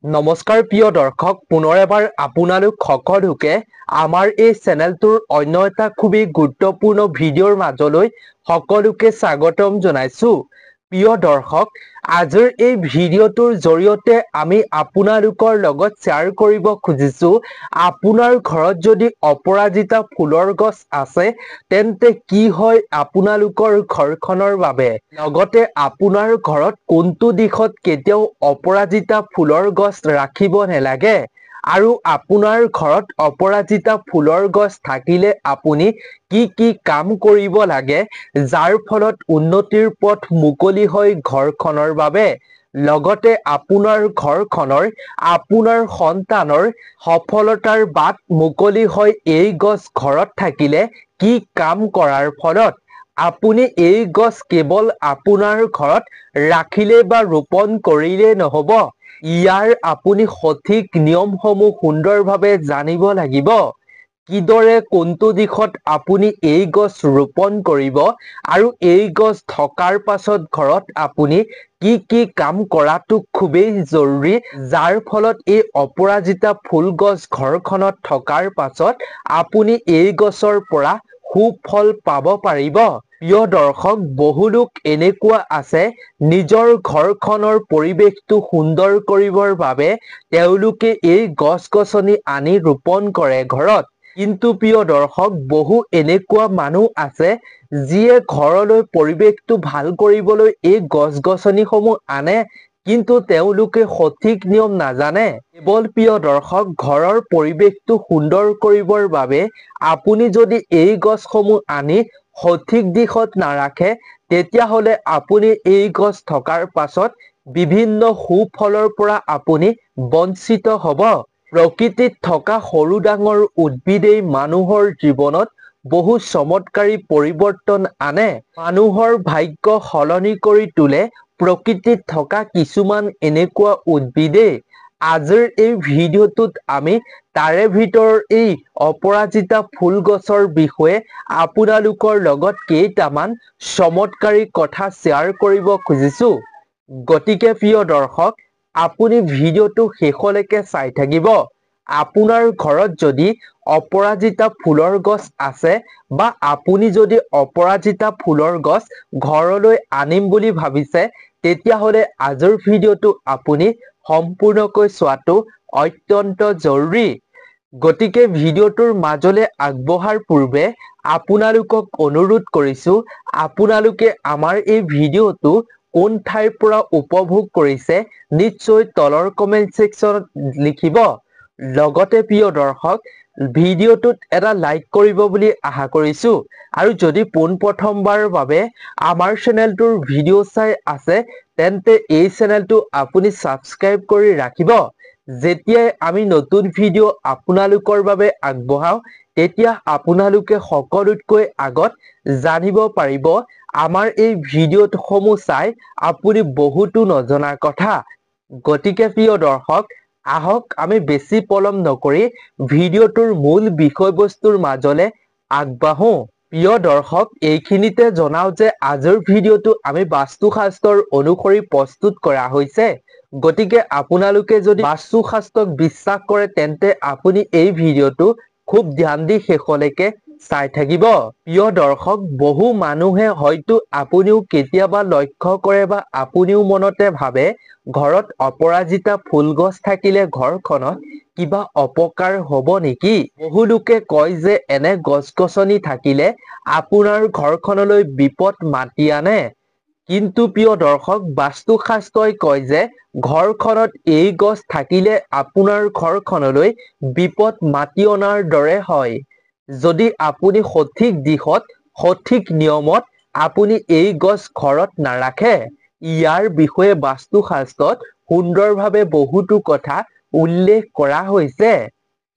নমস্কাৰ প্ৰিয় দৰ্শক, পুনৰ এবাৰ আপোনালোক সকলোকে আমাৰ এই চেনেলটোৰ অন্য এটা খুবেই গুৰুত্বপূৰ্ণ ভিডিঅ'ৰ মাজলৈ সকলোকে স্বাগতম জনাইছো। প্ৰিয় দৰ্শক, আজিৰ এই ভিডিঅ'টোৰ জৰিয়তে আমি আপোনালোকৰ লগত শ্বেয়াৰ কৰিব খুজিছো, আপোনাৰ ঘৰত যদি অপৰাজিতা ফুলৰ গছ আছে তেন্তে কি হয় আপোনালোকৰ ঘৰখনৰ বাবে। লগতে আপোনাৰ ঘৰত কোনটো দিশত কেতিয়াও অপৰাজিতা ফুলৰ গছ ৰাখিব নালাগে আৰু আপোনাৰ ঘৰত অপৰাজিতা ফুলৰ গছ থাকিলে আপুনি কি কাম কৰিব লাগে যাৰ ফলত উন্নতিৰ পথ মুকলি হয় ঘৰখনৰ বাবে। লগতে আপোনাৰ ঘৰখনৰ আপোনাৰ সন্তানৰ সফলতাৰ বাট মুকলি হয় এই গছ ঘৰত থাকিলে কি কাম কৰাৰ ফলত। আপুনি এই গছ কেৱল আপোনাৰ ঘৰত ৰাখিলে বা ৰোপণ কৰিলে নহব, ইয়াৰ আপুনি সঠিক নিয়মসমূহ সুন্দৰভাৱে জানিব লাগিব। কিদৰে কোনটো দিশত আপুনি এই গছ ৰোপণ কৰিব আৰু এই গছ থকাৰ পাছত ঘৰত আপুনি কি কাম কৰাটো খুবেই জৰুৰী, যাৰ ফলত এই অপৰাজিতা ফুল গছ ঘৰখনত থকাৰ পাছত আপুনি এই গছৰ পৰা সুফল পাব পাৰিব। প্ৰিয় দৰ্শক, বহু লোক এনেকুৱা আছে নিজৰ ঘৰখনৰ পৰিৱেশটো সুন্দৰ কৰিবৰ বাবে তেওঁলোকে এই গছ-গছনি আনি ৰোপণ কৰে ঘৰত। কিন্তু প্ৰিয় দৰ্শক, বহু এনেকুৱা মানুহ আছে যিয়ে ঘৰলৈ পৰিৱেশটো ভাল কৰিবলৈ এই গছ-গছনিসমূহ আনে, কিন্তু তেওঁলোকে সঠিক নিয়ম নাজানে। কেৱল প্ৰিয় দৰ্শক, ঘৰৰ পৰিৱেশটো সুন্দৰ কৰিবৰ বাবে আপুনি যদি এই গছসমূহ আনি সঠিক দিশত নাৰাখে, তেতিয়াহ'লে আপুনি এই গছ থকাৰ পাছত বিভিন্ন সুফলৰ পৰা আপুনি বঞ্চিত হ'ব। প্ৰকৃতিত থকা সৰু ডাঙৰ উদ্ভিদেই মানুহৰ জীৱনত বহু চমৎকাৰী পৰিৱৰ্তন আনে। মানুহৰ ভাগ্য সলনি কৰি তোলে প্ৰকৃতিত থকা কিছুমান এনেকুৱা উদ্ভিদেই। আজিৰ এই ভিডিঅ'টোত আমি তাৰে ভিতৰত এই অপৰাজিতা ফুল গছৰ বিষয়ে আপোনালোকৰ লগত কেইটামান চমৎকাৰী কথা শ্বেয়াৰ কৰিব খুজিছো। গতিকে প্ৰিয় দৰ্শক, আপুনি ভিডিঅ'টো শেষলৈকে চাই থাকিব। আপোনাৰ ঘৰত যদি অপৰাজিতা ফুলৰ গছ আছে বা আপুনি যদি অপৰাজিতা ফুলৰ গছ ঘৰলৈ আনিম বুলি ভাবিছে, তেতিয়াহ'লে আজিৰ ভিডিঅ'টো আপুনি সম্পূৰ্ণকৈ চোৱাটো অত্যন্ত জৰুৰী। গতিকে ভিডিঅ'টোৰ মাজলৈ আগবঢ়াৰ পূৰ্বে আপোনালোকক অনুৰোধ কৰিছো, আপোনালোকে আমাৰ এই ভিডিঅ'টো কোন ঠাইৰ পৰা উপভোগ কৰিছে নিশ্চয় তলৰ কমেন্ট ছেকশ্যনত লিখিব। লগতে প্ৰিয় দৰ্শক, ভিডিঅ'টোত এটা লাইক কৰিব বুলি আশা কৰিছো আৰু যদি পোনপ্ৰথমবাৰৰ বাবে আমাৰ চেনেলটোৰ ভিডিঅ' চাই আছে তেন্তে এই চেনেলটো আপুনি ছাবস্ক্ৰাইব কৰি ৰাখিব। যেতিয়াই আমি নতুন ভিডিঅ' আপোনালোকৰ বাবে আগবঢ়াও তেতিয়া আপোনালোকে সকলোতকৈ আগত জানিব পাৰিব। আমাৰ এই ভিডিঅ'সমূহ চাই আপুনি বহুতো নজনা কথা। গতিকে প্ৰিয় দৰ্শক, আহক আমি বেছি পলম নকৰি ভিডিঅ'টোৰ মূল বিষয়বস্তুৰ মাজলৈ আগবাঢ়ো। প্ৰিয় দৰ্শক, এইখিনিতে জনাও যে আজিৰ ভিডিঅ'টো আমি বাস্তুশাস্ত্ৰৰ অনুসৰি প্ৰস্তুত কৰা হৈছে। গতিকে আপোনালোকে যদি বাস্তুশাস্ত্ৰক বিশ্বাস কৰে তেন্তে আপুনি এই ভিডিঅ'টো খুব ধ্যান দি শেষলৈকে চাই থাকিব। প্ৰিয় দৰ্শক, বহু মানুহে হয়তো আপুনিও কেতিয়াবা লক্ষ্য কৰে বা আপুনিও মনতে ভাবে ঘৰত অপৰাজিতা ফুল গছ থাকিলে ঘৰখনত কিবা অপকাৰ হ'ব নেকি? বহু লোকে কয় যে এনে গছ-গছনি থাকিলে আপোনাৰ ঘৰখনলৈ বিপদ মাতি আনে। কিন্তু প্ৰিয় দৰ্শক, বাস্তুশাস্ত্ৰই কয় যে ঘৰখনত এই গছ থাকিলে আপোনাৰ ঘৰখনলৈ বিপদ মাতি অনাৰ দৰে হয়। যদি আপুনি সঠিক দিশত সঠিক নিয়মত আপুনি এই গছ ঘৰত নাৰাখে। ইয়াৰ বিষয়ে বাস্তুশাস্ত্ৰত সুন্দৰভাৱে বহুতো কথা উল্লেখ কৰা হৈছে।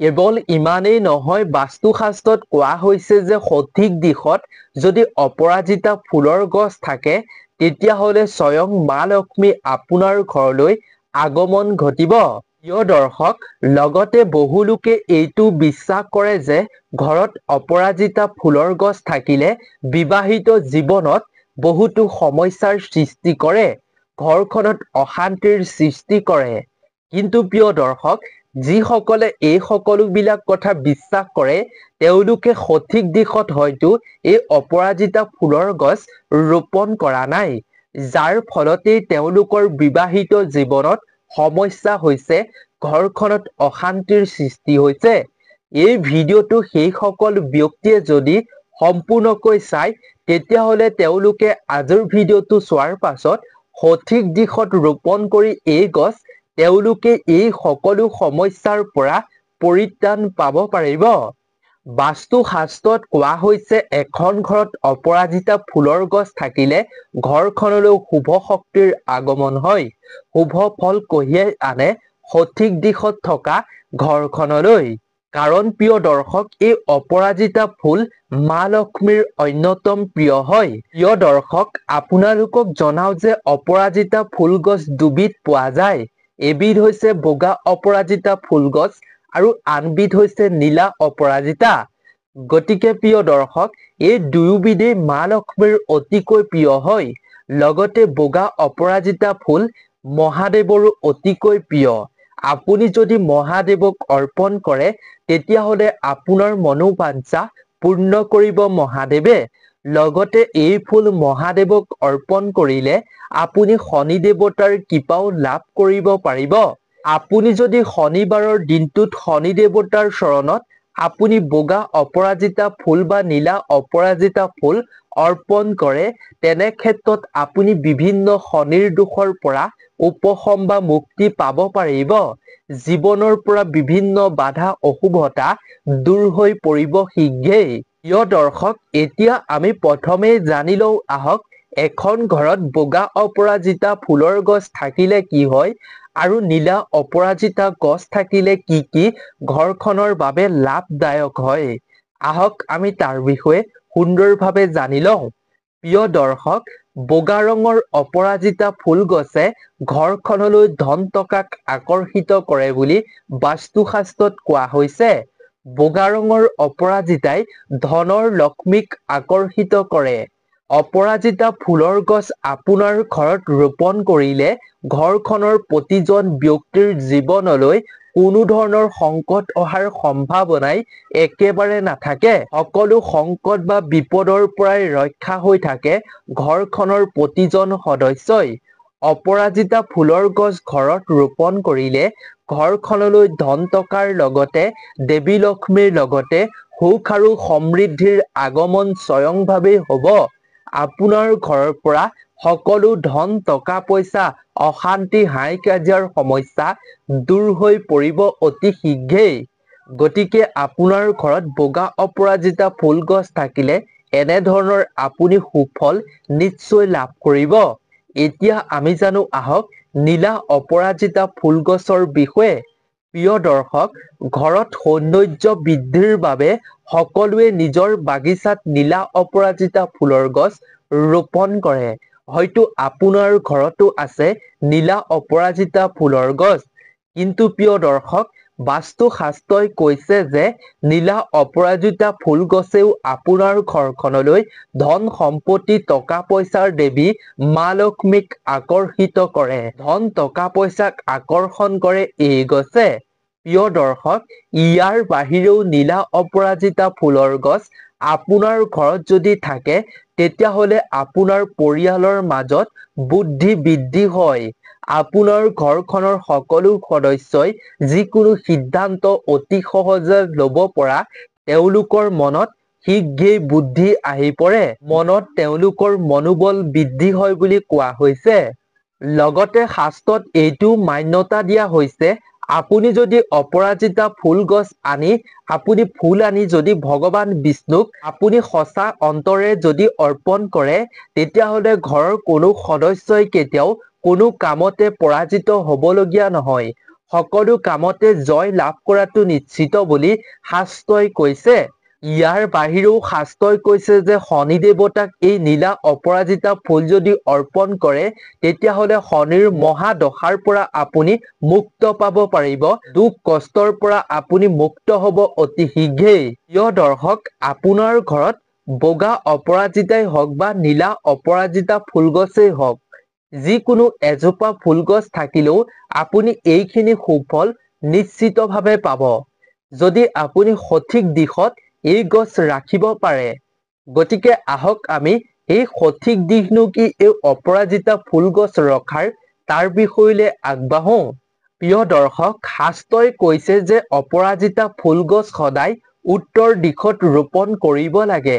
কেৱল ইমানেই নহয়, বাস্তুশাস্ত্ৰত কোৱা হৈছে যে সঠিক দিশত যদি অপৰাজিতা ফুলৰ গছ থাকে তেতিয়াহ'লে স্বয়ং মা লক্ষ্মী আপোনাৰ ঘৰলৈ আগমন ঘটিব। প্ৰিয় দৰ্শক, লগতে বহু লোকে এইটো বিশ্বাস কৰে যে ঘৰত অপৰাজিতা ফুলৰ গছ থাকিলে বিবাহিত জীৱনত বহুতো সমস্যাৰ সৃষ্টি কৰে, ঘৰখনত অশান্তিৰ সৃষ্টি কৰে। কিন্তু প্ৰিয় দৰ্শক, যিসকলে এই সকলোবিলাক কথা বিশ্বাস কৰে তেওঁলোকে সঠিক দিশত হয়তো এই অপৰাজিতা ফুলৰ গছ ৰোপণ কৰা নাই, যাৰ ফলতেই তেওঁলোকৰ বিবাহিত জীৱনত সমস্যা হৈছে, ঘৰখনত অশান্তিৰ সৃষ্টি হৈছে। এই ভিডিঅ'টো সেই সকল ব্যক্তিয়ে যদি সম্পূৰ্ণকৈ চায় তেতিয়াহ'লে তেওঁলোকে আজিৰ ভিডিঅ'টো চোৱাৰ পাছত সঠিক দিশত ৰোপণ কৰি এই গছ তেওঁলোকে এই সকলো সমস্যাৰ পৰা পৰিত্ৰাণ পাব পাৰিব। বাস্তু শাস্ত্ৰত কোৱা হৈছে এখন ঘৰত অপৰাজিতা ফুলৰ গছ থাকিলে ঘৰখনলৈ শুভ শক্তিৰ আগমন হয়, শুভ ফল কঢ়িয়াই আনে সঠিক দিশত থকা ঘৰখনলৈ। কাৰণ প্ৰিয় দৰ্শক, এই অপৰাজিতা ফুল মা লক্ষ্মীৰ অন্যতম প্ৰিয় হয়। প্ৰিয় দৰ্শক, আপোনালোকক জনাও যে অপৰাজিতা ফুল গছ দুবিধ পোৱা যায়। এবিধ হৈছে বগা অপৰাজিতা ফুল গছ আৰু আনবিধ হৈছে নীলা অপৰাজিতা। গতিকে প্ৰিয় দৰ্শক, এই দুয়োবিধেই মা লক্ষ্মীৰ অতিকৈ প্ৰিয় হয়। লগতে বগা অপৰাজিতা ফুল মহাদেৱৰো অতিকৈ প্ৰিয়। আপুনি যদি মহাদেৱক অৰ্পণ কৰে তেতিয়াহ'লে আপোনাৰ মনোবাঞ্ছা পূৰ্ণ কৰিব মহাদেৱে। লগতে এই ফুল মহাদেৱক অৰ্পণ কৰিলে আপুনি শনি দেৱতাৰ কৃপাও লাভ কৰিব পাৰিব। আপুনি যদি শনিবাৰৰ দিনটোত শনি দেৱতাৰ চৰণত আপুনি বগা অপৰাজিতা ফুল বা নীলা অপৰাজিতা ফুল অৰ্পণ কৰে তেনে ক্ষেত্ৰত আপুনি বিভিন্ন শনিৰ দোষৰ পৰা উপশম বা মুক্তি পাব পাৰিব। জীৱনৰ পৰা বিভিন্ন বাধা অশুভতা দূৰ হৈ পৰিব শীঘ্ৰেই। প্ৰিয় দৰ্শক, এতিয়া আমি প্ৰথমেই জানি লওঁ আহক, এখন ঘৰত বগা অপৰাজিতা ফুলৰ গছ থাকিলে কি হয় আৰু নীলা অপৰাজিতা গছ থাকিলে কি কি ঘৰখনৰ বাবে লাভদায়ক হয়। আহক আমি তাৰ বিষয়ে সুন্দৰভাৱে জানি লওঁ। প্ৰিয় দৰ্শক, বগা ৰঙৰ অপৰাজিতা ফুল গছে ঘৰখনলৈ ধন টকাক আকৰ্ষিত কৰে বুলি বাস্তুশাস্ত্ৰত কোৱা হৈছে। বগা ৰঙৰ অপৰাজিতাই ধনৰ লক্ষ্মীক আকৰ্ষিত কৰে। অপৰাজিতা ফুলৰ গছ আপোনাৰ ঘৰত ৰোপণ কৰিলে ঘৰখনৰ প্ৰতিজন ব্যক্তিৰ জীৱনলৈ কোনো ধৰণৰ সংকট অহাৰ সম্ভাৱনাই একেবাৰে নাথাকে। সকলো সংকট বা বিপদৰ পৰাই ৰক্ষা হৈ থাকে ঘৰখনৰ প্ৰতিজন সদস্যই। অপৰাজিতা ফুলৰ গছ ঘৰত ৰোপণ কৰিলে ঘৰখনলৈ ধন টকাৰ লগতে দেৱী লক্ষ্মীৰ লগতে সুখ আৰু সমৃদ্ধিৰ আগমন স্বয়ংভাৱেই হ'ব। আপোনাৰ ঘৰৰ পৰা সকলো ধন টকা পইচা অশান্তি হাই কাজিয়াৰ সমস্যা দূৰ হৈ পৰিব অতি শীঘ্ৰেই। গতিকে আপোনাৰ ঘৰত বগা অপৰাজিতা ফুল গছ থাকিলে এনেধৰণৰ আপুনি সুফল নিশ্চয় লাভ কৰিব। এতিয়া আমি জানো আহক নীলা অপৰাজিতা ফুল গছৰ বিষয়ে। প্ৰিয় দৰ্শক, ঘৰত সৌন্দৰ্য বৃদ্ধিৰ বাবে সকলোৱে নিজৰ বাগিচাত নীলা অপৰাজিতা ফুলৰ গছ ৰোপণ কৰে। হয়তো আপোনাৰ ঘৰতো আছে নীলা অপৰাজিতা ফুলৰ গছ। কিন্তু প্ৰিয় দৰ্শক, বাস্তু শাস্ত্ৰই কৈছে যে নীলা অপৰাজিতা ফুল গছেও আপোনাৰ ঘৰখনলৈ ধন সম্পত্তি টকা পইচাৰ দেৱী মা লক্ষ্মীক আকৰ্ষিত কৰে। ধন টকা পইচাক আকৰ্ষণ কৰে এই গছে। প্ৰিয় দৰ্শক, ইয়াৰ বাহিৰেও নীলা অপৰাজিতা ফুলৰ গছ আপোনাৰ ঘৰত যদি থাকে তেতিয়াহ'লে আপোনাৰ পৰিয়ালৰ মাজত বুদ্ধি বৃদ্ধি হয়। আপোনাৰ ঘৰখনৰ সকলো সদস্যই যিকোনো সিদ্ধান্ত অতি সহজে ল'ব পৰা তেওঁলোকৰ মনত শীঘ্ৰেই বুদ্ধি আহি পৰে। মনত তেওঁলোকৰ মনোবল বৃদ্ধি হয় বুলি কোৱা হৈছে। লগতে শাস্ত্ৰত এইটো মান্যতা দিয়া হৈছে, আপুনি যদি অপৰাজিতা ফুল গছ আনি যদি ভগৱান বিষ্ণুক আপুনি সঁচা অন্তৰে যদি অৰ্পণ কৰে তেতিয়াহ'লে ঘৰৰ কোনো সদস্যই কেতিয়াও কোনো কামতে পৰাজিত হ'বলগীয়া নহয়। সকলো কামতে জয় লাভ কৰাটো নিশ্চিত বুলি শাস্ত্ৰই কৈছে। ইয়াৰ বাহিৰেও শাস্ত্ৰই কৈছে যে শনি দেৱতাক এই নীলা অপৰাজিতা ফুল যদি অৰ্পণ কৰে তেতিয়াহ'লে শনিৰ মহা দশাৰ পৰা আপুনি মুক্ত পাব পাৰিব। দুখ কষ্টৰ পৰা আপুনি মুক্ত হ'ব অতি শীঘ্ৰেই। প্ৰিয় দৰ্শক, আপোনাৰ ঘৰত বগা অপৰাজিতাই হওক বা নীলা অপৰাজিতা ফুল গছেই হওক, যিকোনো এজোপা ফুলগছ থাকিলেও আপুনি এইখিনি সুফল নিশ্চিতভাৱে পাব যদি আপুনি সঠিক দিশত এই গছ ৰাখিব পাৰে। গতিকে আহক আমি এই সঠিক দিশনো কি এই অপৰাজিতা ফুলগছ ৰখাৰ তাৰ বিষয়লৈ আগবাঢ়ো। প্ৰিয় দৰ্শক, শাস্ত্ৰই কৈছে যে অপৰাজিতা ফুলগছ সদায় উত্তৰ দিশত ৰোপণ কৰিব লাগে।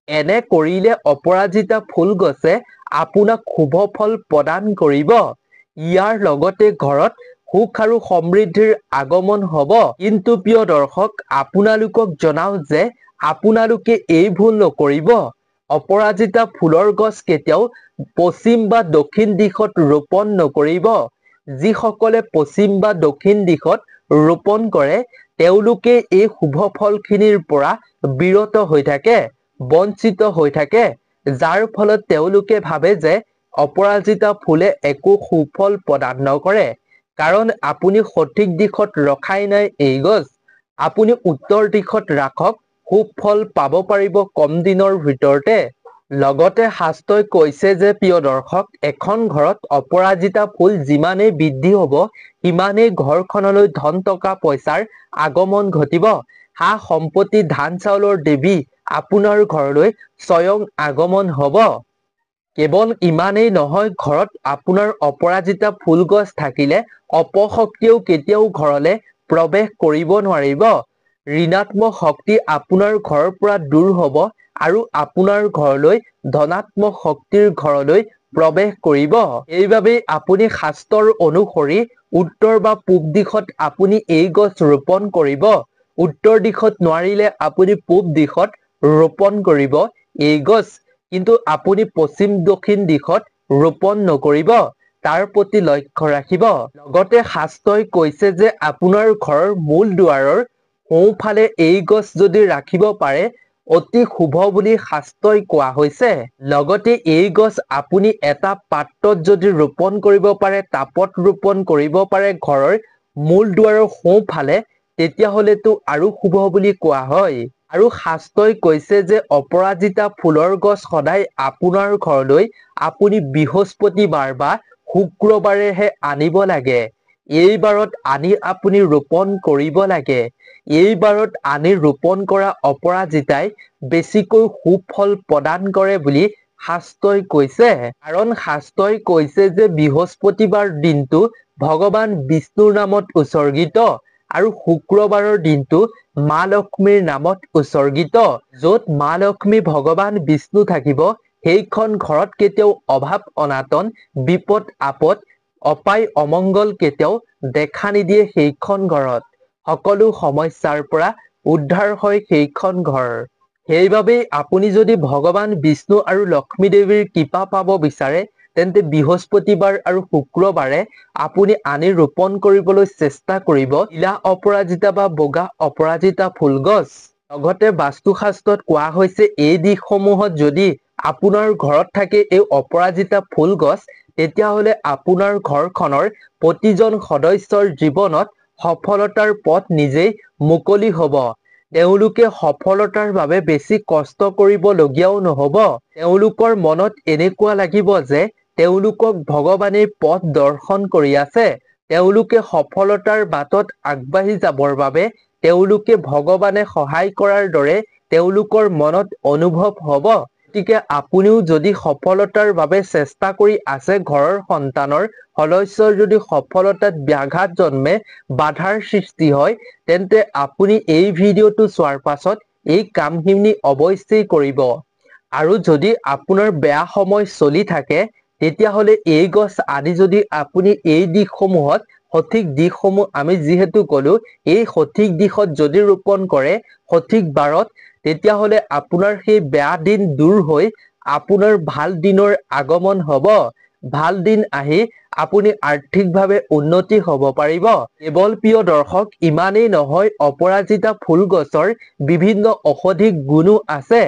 এনে কৰিলে অপৰাজিতা ফুলগছে আপোনাক শুভ ফল প্ৰদান কৰিব। ইয়াৰ লগতে ঘৰত সুখ আৰু সমৃদ্ধিৰ আগমন হ'ব। কিন্তু প্ৰিয় দৰ্শক, আপোনালোকক জনাও যে আপোনালোকে এই ভুল নকৰিব। অপৰাজিতা ফুলৰ গছ কেতিয়াও পশ্চিম বা দক্ষিণ দিশত ৰোপণ নকৰিব। যিসকলে পশ্চিম বা দক্ষিণ দিশত ৰোপণ কৰে তেওঁলোকে এই শুভ ফলখিনিৰ পৰা বিৰত হৈ থাকে, বঞ্চিত হৈ থাকে, যাৰ ফলত তেওঁলোকে ভাবে যে অপৰাজিতা ফুলে একো সুফল প্ৰদান নকৰে। কাৰণ আপুনি সঠিক দিশত ৰখাই নাই এই গছ। আপুনি উত্তৰ দিশত ৰাখক, সুফল পাব পাৰিব কম দিনৰ ভিতৰতে। লগতে শাস্ত্ৰই কৈছে যে প্ৰিয় দৰ্শক, এখন ঘৰত অপৰাজিতা ফুল যিমানেই বৃদ্ধি হ'ব সিমানেই ঘৰখনলৈ ধন টকা পইচাৰ আগমন ঘটিব। সা সম্পত্তি ধান চাউলৰ দেৱী আপোনাৰ ঘৰলৈ স্বয়ং আগমন হ'ব। কেৱল ইমানেই নহয়, ঘৰত আপোনাৰ অপৰাজিতা ফুলগছ থাকিলে অপশক্তিয়েও কেতিয়াও ঘৰলৈ প্ৰৱেশ কৰিব নোৱাৰিব। ঋণাত্মক শক্তি আপোনাৰ ঘৰৰ পৰা দূৰ হ'ব আৰু আপোনাৰ ঘৰলৈ ধনাত্মক শক্তিৰ ঘৰলৈ প্ৰৱেশ কৰিব। এইবাবেই আপুনি শাস্ত্ৰৰ অনুসৰি উত্তৰ বা পূব দিশত আপুনি এই গছ ৰোপণ কৰিব। উত্তৰ দিশত নোৱাৰিলে আপুনি পূব দিশত ৰোপণ কৰিব এই গছ। কিন্তু আপুনি পশ্চিম দক্ষিণ দিশত ৰোপণ নকৰিব, তাৰ প্ৰতি লক্ষ্য ৰাখিব। লগতে শাস্ত্ৰই কৈছে যে আপোনাৰ ঘৰৰ মূল দুৱাৰৰ সোঁফালে এই গছ যদি ৰাখিব পাৰে অতি শুভ বুলি শাস্ত্ৰই কোৱা হৈছে। লগতে এই গছ আপুনি এটা পাত্ৰত যদি ৰোপণ কৰিব পাৰে, টাবত ৰোপণ কৰিব পাৰে ঘৰৰ মূল দুৱাৰৰ সোঁফালে, তেতিয়াহ'লেতো আৰু শুভ বুলি কোৱা হয়। আৰু শাস্ত্ৰই কৈছে যে অপৰাজিতা ফুলৰ গছ সদায় আপোনাৰ ঘৰলৈ আপুনি বৃহস্পতিবাৰ বা শুক্ৰবাৰেহে আনিব লাগে। এই বাৰত আনি আপুনি ৰোপণ কৰিব লাগে। এই বাৰত আনি ৰোপণ কৰা অপৰাজিতাই বেছিকৈ সুফল প্ৰদান কৰে বুলি শাস্ত্ৰই কৈছে। কাৰণ শাস্ত্ৰই কৈছে যে বৃহস্পতিবাৰ দিনটো ভগৱান বিষ্ণুৰ নামত উৎসৰ্গিত আৰু শুক্ৰবাৰৰ দিনটো মা লক্ষ্মীৰ নামত উৎসৰ্গিত। য'ত মা লক্ষ্মী ভগৱান বিষ্ণু থাকিব সেইখন ঘৰত কেতিয়াও অভাৱ অনাটন, বিপদ আপদ, অপায় অমংগল কেতিয়াও দেখা নিদিয়ে। সেইখন ঘৰত সকলো সমস্যাৰ পৰা উদ্ধাৰ হয় সেইখন ঘৰ। সেইবাবেই আপুনি যদি ভগৱান বিষ্ণু আৰু লক্ষ্মী দেৱীৰ কৃপা পাব বিচাৰে তেন্তে বৃহস্পতিবাৰ আৰু শুক্ৰবাৰে আপুনি আনি ৰোপণ কৰিবলৈ চেষ্টা কৰিব নীলা অপৰাজিতা বা বগা অপৰাজিতা ফুলগছ। লগতে বাস্তুশাস্ত্ৰত কোৱা হৈছে এই দিশসমূহত যদি আপোনাৰ ঘৰত থাকে এই অপৰাজিতা ফুলগছ, তেতিয়াহ'লে আপোনাৰ ঘৰখনৰ প্ৰতিজন সদস্যৰ জীৱনত সফলতাৰ পথ নিজেই মুকলি হ'ব। তেওঁলোকে সফলতাৰ বাবে বেছি কষ্ট কৰিবলগীয়াও নহ'ব। তেওঁলোকৰ মনত এনেকুৱা লাগিব যে তেওঁলোকক ভগৱানে পথ দৰ্শন কৰি আছে। তেওঁলোকে সফলতাৰ বাটত আগবাঢ়ি যাবৰ বাবে তেওঁলোকে ভগৱানে সহায় কৰাৰ দৰে তেওঁলোকৰ মনত অনুভৱ হ'ব। গতিকে আপুনিও যদি সফলতাৰ বাবে চেষ্টা কৰি আছে, ঘৰৰ সন্তানৰ সদস্যৰ যদি সফলতাত ব্যাঘাত জন্মে, বাধাৰ সৃষ্টি হয়, তেন্তে আপুনি এই ভিডিঅ'টো চোৱাৰ পাছত এই কামখিনি অৱশ্যেই কৰিব। আৰু যদি আপোনাৰ বেয়া সময় চলি থাকে তেতিয়াহ'লে এই গছ আদি যদি আপুনি এই দিশসমূহত সঠিক দিশসমূহ আমি যিহেতু ক'লো এই সঠিক দিশত যদি ৰোপণ কৰে সঠিক বাৰত, তেতিয়াহ'লে আপোনাৰ সেই বেয়া দিন দূৰ হৈ আপোনাৰ ভাল দিনৰ আগমন হ'ব। ভাল দিন আহি আপুনি আৰ্থিকভাৱে উন্নতি হ'ব পাৰিব। কেৱল প্ৰিয় দৰ্শক ইমানেই নহয়, অপৰাজিতা ফুল গছৰ বিভিন্ন ঔষধি গুণো আছে।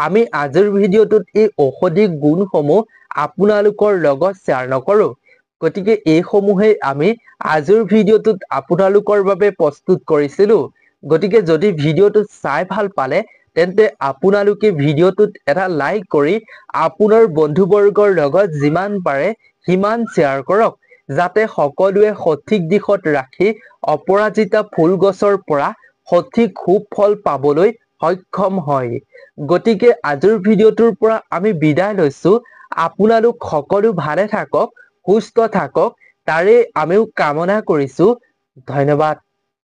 আমি আজিৰ ভিডিঅ'টোত এই ঔষধি গুণসমূহ আপোনালোকৰ লগত শ্বেয়াৰ নকৰোঁ। গতিকে এইসমূহেই আমি আজিৰ ভিডিঅ'টোত আপোনালোকৰ বাবে প্ৰস্তুত কৰিছিলোঁ। গতিকে যদি ভিডিঅ'টো চাই ভাল পালে তেন্তে আপোনালোকে ভিডিঅ'টোত এটা লাইক কৰি আপোনাৰ বন্ধুবৰ্গৰ লগত যিমান পাৰে সিমান শ্বেয়াৰ কৰক যাতে সকলোৱে সঠিক দিশত ৰাখি অপৰাজিতা ফুল গছৰ পৰা সঠিক সুফল পাবলৈ সক্ষম হয়। গতিকে আজিৰ ভিডিঅ'টোৰ পৰা আমি বিদায় লৈছো। আপোনালোক সকলো ভালে থাকক, সুস্থ থাকক, তাৰে আমিও কামনা কৰিছো। ধন্যবাদ।